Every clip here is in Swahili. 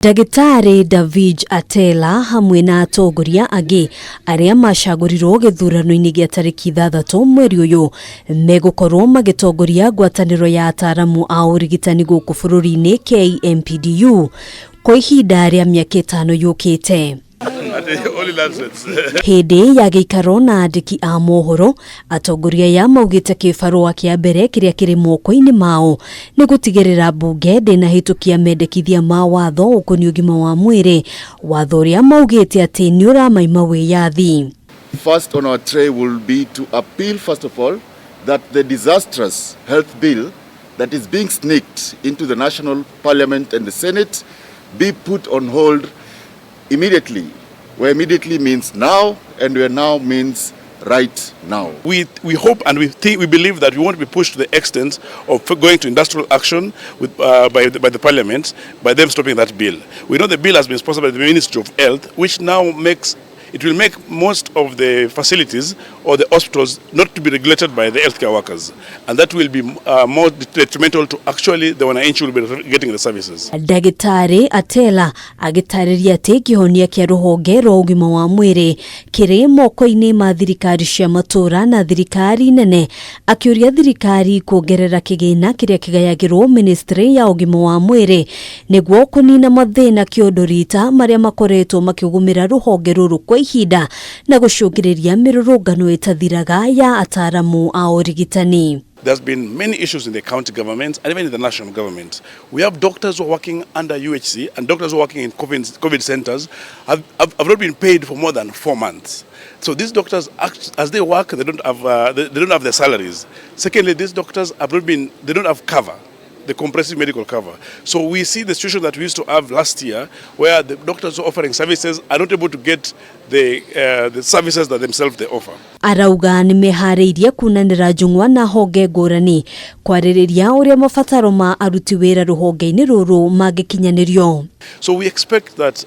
Ndagĩtarĩ David Atela hamwe na atongoria angĩ arĩa macagũrirwo gĩthurano-inĩ gĩa tarĩki 6 mweri ũyũ megũkorwo magĩtongoria ngwatanĩro ya ataaramu a ũrigitani gũkũ bũrũri-inĩ KMPDU kwa ihinda rĩa mĩaka 5 yũkĩte. Hĩndĩ ya gĩikaro na andĩki a mohoro, atongoria ya maugĩte kĩbarũa kĩa mbere kĩrĩa kĩrĩ moko-inĩ mao nĩ gũtigĩrĩra mbunge ndĩnahĩtũkia mendekithia ma watho ũkoniĩ ũgima wa mwĩrĩ, watho ũrĩa maugĩte atĩ nĩ ũramaima wĩyathi. First on our tray will be to appeal, first of all, that the disastrous health bill that is being sneaked into the National Parliament and the Senate be put on hold immediately, where immediately means now, and where now means right now. We hope and we believe that we won't be pushed to the extent of going to industrial action with, by the Parliament, by them stopping that bill. We know the bill has been sponsored by the Ministry of Health, which now it will make most of the facilities or the hospitals not to be regulated by the healthcare workers, and that will be more detrimental to actually the wananchi will be getting the services. Ndagĩtarĩ Atela agĩtarĩria atĩ kĩhonia kĩa rũhonge rwa ũgima wa mwĩrĩ kĩrĩ moko-inĩ ma thirikari cia matũra na thirikari nene, akĩũria thirikari kuongerera kĩgĩna kĩrĩa kĩgayagĩrwo Ministry ya ũgima wa mwĩrĩ nĩguo kũnina mathĩna kĩondorita marĩa makoretwo makĩgũmĩra rũhonge rũrũ kwa ihinda na gũcũngĩrĩria mĩrũrũngano ĩtathiraga ya ataaramu a ũrigitani. There's been many issues in the county government and even in the national government. We have doctors who are working under UHC and doctors who are working in COVID centers have not been paid for more than 4 months. So these doctors, as they work, they don't have their salaries. Secondly, these doctors they don't have cover, the comprehensive medical cover. So we see the situation that we used to have last year, where the doctors who are offering services are not able to get the services that themselves they offer. Arauga nĩ meharĩirie kunanĩra njung'wa na honge ngũrani kwarĩrĩria ũrĩa mabataro ma aruti wĩra rũhonge-inĩ rũrũ mangĩkinyanĩrio. So we expect that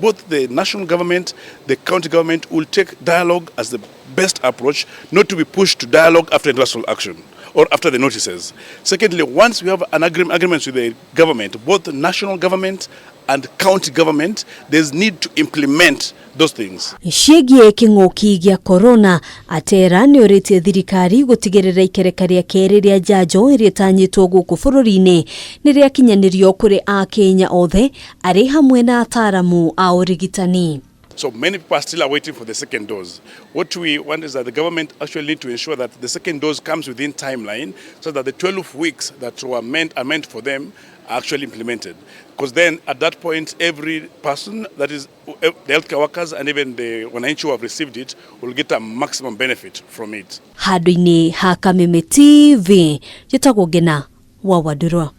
both the national government, the county government will take dialogue as the best approach, not to be pushed to dialogue after industrial action or after the notices. Secondly, once we have an agreement with the government, both the national government and county government, there's need to implement those things. Ciĩgiĩ kĩng'ũki gĩa corona, Atera nĩ orĩtie thirikari gũtigĩrĩra ikereka rĩa kerĩ rĩa njanjo ĩrĩa ĩtanyĩtwo gũkũ bũrũri-inĩ nĩ rĩakinyanĩrio kũrĩ Akenya othe arĩ hamwe na ataaramu a ũrigitani. So many people are still waiting for the second dose. What we want is that the government actually need to ensure that the second dose comes within timeline, so that the 12 weeks that are meant for them are actually implemented. Because then at that point, every person, that is the healthcare workers and even the wananchi who have received it, will get a maximum benefit from it. Handũ-inĩ ha Kameme TV, njĩtagwo Ngina wa Wadurwa.